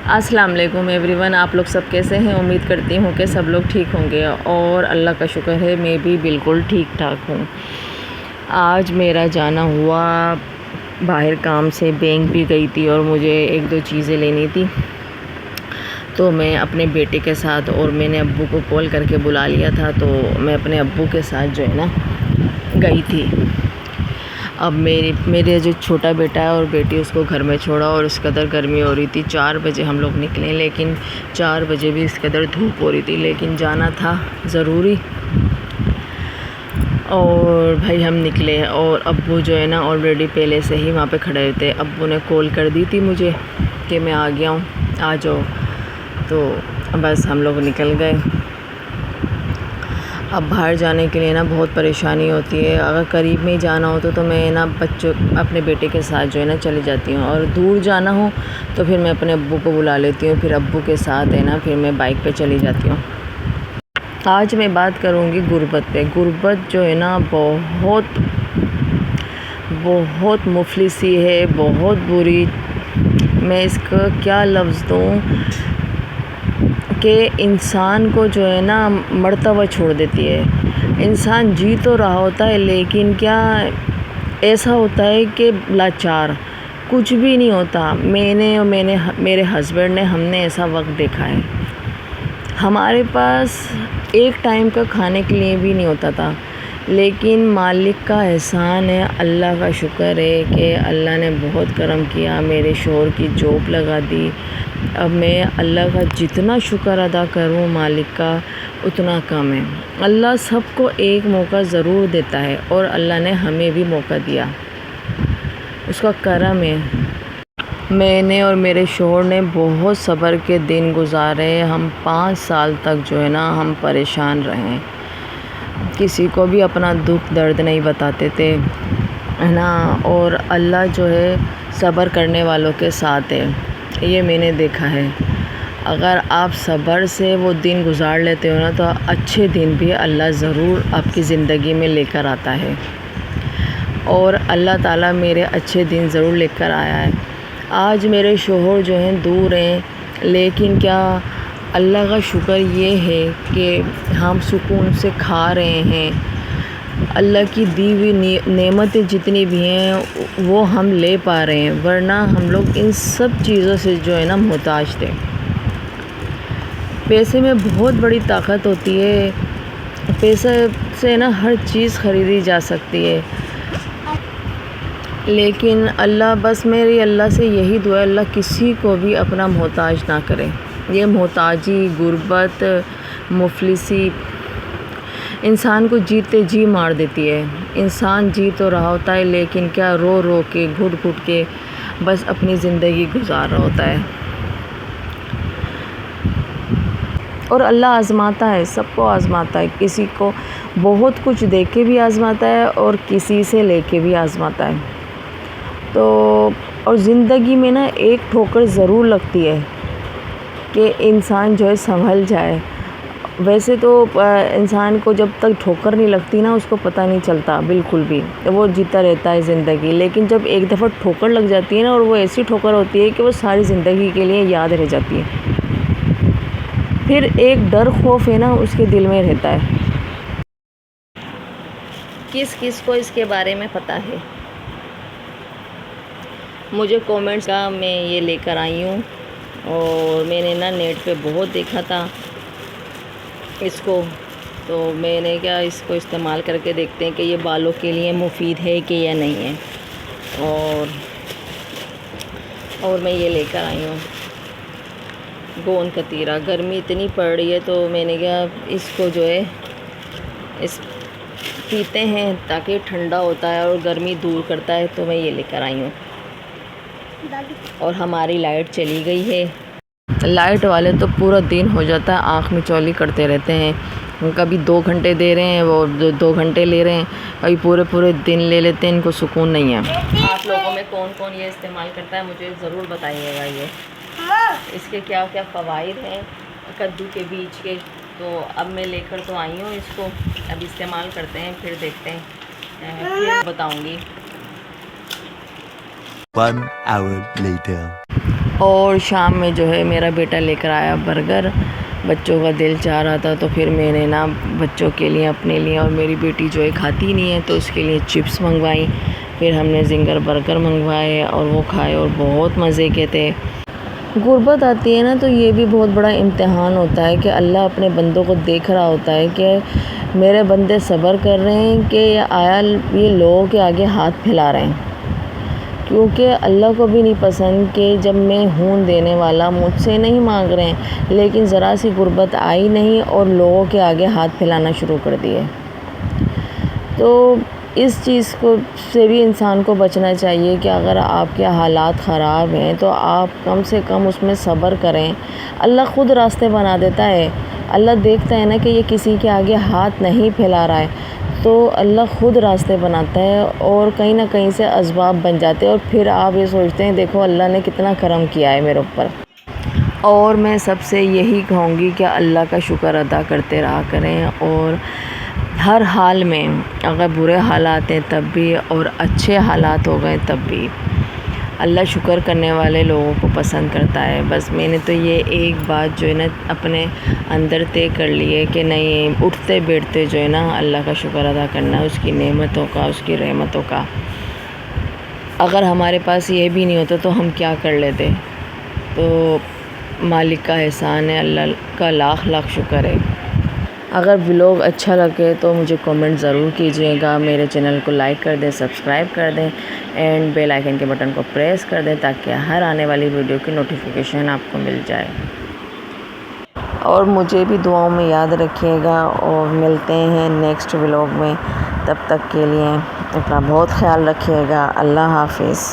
السلام علیکم every one, آپ لوگ سب کیسے ہیں؟ امید کرتی ہوں کہ سب لوگ ٹھیک ہوں گے اور اللہ کا شکر ہے میں بھی بالکل ٹھیک ٹھاک ہوں۔ آج میرا جانا ہوا باہر کام سے، بینک بھی گئی تھی اور مجھے ایک دو چیزیں لینی تھی، تو میں اپنے بیٹے کے ساتھ اور میں نے ابو کو کال کر کے بلا لیا تھا، تو میں اپنے ابو کے ساتھ جو ہے نا گئی تھی۔ اب میرے جو چھوٹا بیٹا ہے اور بیٹی، اس کو گھر میں چھوڑا اور اس قدر گرمی ہو رہی تھی۔ 4 بجے ہم لوگ نکلے، لیکن 4 بجے بھی اس قدر دھوپ ہو رہی تھی، لیکن جانا تھا ضروری اور بھائی ہم نکلے۔ اور ابو جو ہے نا آلریڈی پہلے سے ہی وہاں پہ کھڑے تھے۔ ابو نے کال کر دی تھی مجھے کہ میں آ گیا ہوں، آ جاؤ، تو بس ہم لوگ نکل گئے۔ اب باہر جانے کے لیے نا بہت پریشانی ہوتی ہے۔ اگر قریب میں ہی جانا ہو تو میں نا اپنے بیٹے کے ساتھ جو ہے نا چلی جاتی ہوں، اور دور جانا ہو تو پھر میں اپنے ابو کو بلا لیتی ہوں، پھر ابو کے ساتھ ہے نا پھر میں بائک پہ چلی جاتی ہوں۔ آج میں بات کروں گی غربت پہ۔ غربت جو ہے نا بہت مفلسی ہے، بہت بری۔ میں اس کا کیا لفظ دوں کہ انسان کو جو ہے نا مرتا ہوا چھوڑ دیتی ہے۔ انسان جی تو رہا ہوتا ہے، لیکن کیا ایسا ہوتا ہے کہ لاچار، کچھ بھی نہیں ہوتا۔ میں نے اور میرے ہسبینڈ نے، ہم نے ایسا وقت دیکھا ہے۔ ہمارے پاس ایک ٹائم کا کھانے کے لیے بھی نہیں ہوتا تھا، لیکن مالک کا احسان ہے، اللہ کا شکر ہے کہ اللہ نے بہت کرم کیا، میرے شوہر کی جاب لگا دی۔ اب میں اللہ کا جتنا شکر ادا کروں مالک کا اتنا کم ہے۔ اللہ سب کو ایک موقع ضرور دیتا ہے، اور اللہ نے ہمیں بھی موقع دیا، اس کا کرم ہے۔ میں نے اور میرے شوہر نے بہت صبر کے دن گزارے۔ ہم 5 سال تک جو ہے نا ہم پریشان رہے، کسی کو بھی اپنا دکھ درد نہیں بتاتے تھے، ہے نا۔ اور اللہ جو ہے صبر کرنے والوں کے ساتھ ہے، یہ میں نے دیکھا ہے۔ اگر آپ صبر سے وہ دن گزار لیتے ہو نا تو اچھے دن بھی اللہ ضرور آپ کی زندگی میں لے کر آتا ہے، اور اللہ تعالیٰ میرے اچھے دن ضرور لے کر آیا ہے۔ آج میرے شوہر جو ہیں دور ہیں، لیکن کیا اللہ کا شکر یہ ہے کہ ہم سکون سے کھا رہے ہیں۔ اللہ کی دی ہوئی نعمتیں جتنی بھی ہیں وہ ہم لے پا رہے ہیں، ورنہ ہم لوگ ان سب چیزوں سے جو ہے نا محتاج تھے۔ پیسے میں بہت بڑی طاقت ہوتی ہے، پیسے سے نا ہر چیز خریدی جا سکتی ہے، لیکن بس میری اللہ سے یہی دعا ہے، اللہ کسی کو بھی اپنا محتاج نہ کرے۔ یہ محتاجی، غربت، مفلسی انسان کو جیتے جی مار دیتی ہے۔ انسان جی تو رہا ہوتا ہے، لیکن کیا رو رو کے، گھٹ گھٹ کے بس اپنی زندگی گزار رہا ہوتا ہے۔ اور اللہ آزماتا ہے، سب کو آزماتا ہے، کسی کو بہت کچھ دے کے بھی آزماتا ہے اور کسی سے لے کے بھی آزماتا ہے۔ تو اور زندگی میں نا ایک ٹھوکر ضرور لگتی ہے کہ انسان جو ہے سنبھل جائے۔ ویسے تو انسان کو جب تک ٹھوکر نہیں لگتی نا اس کو پتہ نہیں چلتا بالکل بھی، وہ جیتا رہتا ہے زندگی۔ لیکن جب ایک دفعہ ٹھوکر لگ جاتی ہے نا، اور وہ ایسی ٹھوکر ہوتی ہے کہ وہ ساری زندگی کے لیے یاد رہ جاتی ہے، پھر ایک ڈر خوف ہے نا اس کے دل میں رہتا ہے۔ کس کس کو اس کے بارے میں پتہ ہے؟ مجھے کومنٹس کا میں یہ لے کر آئی ہوں، اور میں نے نا نیٹ پہ بہت دیکھا تھا اس کو، تو میں نے کیا اس کو استعمال کر کے دیکھتے ہیں کہ یہ بالوں کے لیے مفید ہے کہ یا نہیں ہے، اور میں یہ لے کر آئی ہوں گوند کتیرا۔ گرمی اتنی پڑ رہی ہے تو میں نے کیا اس کو جو ہے پیتے ہیں تاکہ ٹھنڈا ہوتا ہے اور گرمی دور کرتا ہے، تو میں یہ لے کر آئی ہوں۔ اور ہماری لائٹ چلی گئی ہے۔ لائٹ والے تو پورا دن ہو جاتا ہے آنکھ میں چولی کرتے رہتے ہیں، کبھی 2 گھنٹے دے رہے ہیں، وہ 2 گھنٹے لے رہے ہیں، کبھی پورے دن لے لیتے ہیں، ان کو سکون نہیں ہے۔ آپ لوگوں میں کون کون یہ استعمال کرتا ہے مجھے ضرور بتائیے گا، یہ اس کے کیا کیا فوائد ہیں کدو کے بیج کے۔ تو اب میں لے کر تو آئی ہوں اس کو، اب استعمال کرتے ہیں، پھر دیکھتے ہیں، پھر بتاؤں گی۔ 1 hour later اور شام میں جو ہے میرا بیٹا لے کر آیا برگر، بچوں کا دل چاہ رہا تھا تو پھر میں نے نا بچوں کے لیے، اپنے لیے، اور میری بیٹی جو ہے کھاتی نہیں ہے تو اس کے لیے چپس منگوائیں، پھر ہم نے زنگر برگر منگوائے اور وہ کھائے اور بہت مزے کے تھے۔ غربت آتی ہے نا تو یہ بھی بہت بڑا امتحان ہوتا ہے کہ اللہ اپنے بندوں کو دیکھ رہا ہوتا ہے کہ میرے بندے صبر کر رہے ہیں کہ آیا یہ لوگوں کے آگے ہاتھ پھیلا رہے ہیں، کیونکہ اللہ کو بھی نہیں پسند کہ جب میں ہوں دینے والا مجھ سے نہیں مانگ رہے ہیں لیکن ذرا سی غربت آئی نہیں اور لوگوں کے آگے ہاتھ پھیلانا شروع کر دیے۔ تو اس چیز سے بھی انسان کو بچنا چاہیے کہ اگر آپ کے حالات خراب ہیں تو آپ کم سے کم اس میں صبر کریں، اللہ خود راستے بنا دیتا ہے۔ اللہ دیکھتا ہے نا کہ یہ کسی کے آگے ہاتھ نہیں پھیلا رہا ہے تو اللہ خود راستے بناتا ہے اور کہیں نہ کہیں سے اسباب بن جاتے ہیں، اور پھر آپ یہ سوچتے ہیں دیکھو اللہ نے کتنا کرم کیا ہے میرے اوپر۔ اور میں سب سے یہی کہوں گی کہ اللہ کا شکر ادا کرتے رہا کریں، اور ہر حال میں، اگر برے حالات ہیں تب بھی اور اچھے حالات ہو گئے تب بھی، اللہ شکر کرنے والے لوگوں کو پسند کرتا ہے۔ بس میں نے تو یہ ایک بات جو ہے نا اپنے اندر طے کر لی ہے کہ نہیں، اٹھتے بیٹھتے جو ہے نا اللہ کا شکر ادا کرنا، اس کی نعمتوں کا، اس کی رحمتوں کا۔ اگر ہمارے پاس یہ بھی نہیں ہوتا تو ہم کیا کر لیتے؟ تو مالک کا احسان ہے، اللہ کا لاکھ لاکھ شکر ہے۔ اگر ولاگ اچھا لگے تو مجھے کامنٹ ضرور کیجیے گا، میرے چینل کو لائک کر دیں، سبسکرائب کر دیں اینڈ بیل آئیکن کے بٹن کو پریس کر دیں تاکہ ہر آنے والی ویڈیو کی نوٹیفیکیشن آپ کو مل جائے۔ اور مجھے بھی دعاؤں میں یاد رکھیے گا، اور ملتے ہیں نیکسٹ ولاگ میں۔ تب تک کے لیے اپنا بہت خیال رکھیے گا۔ اللہ حافظ۔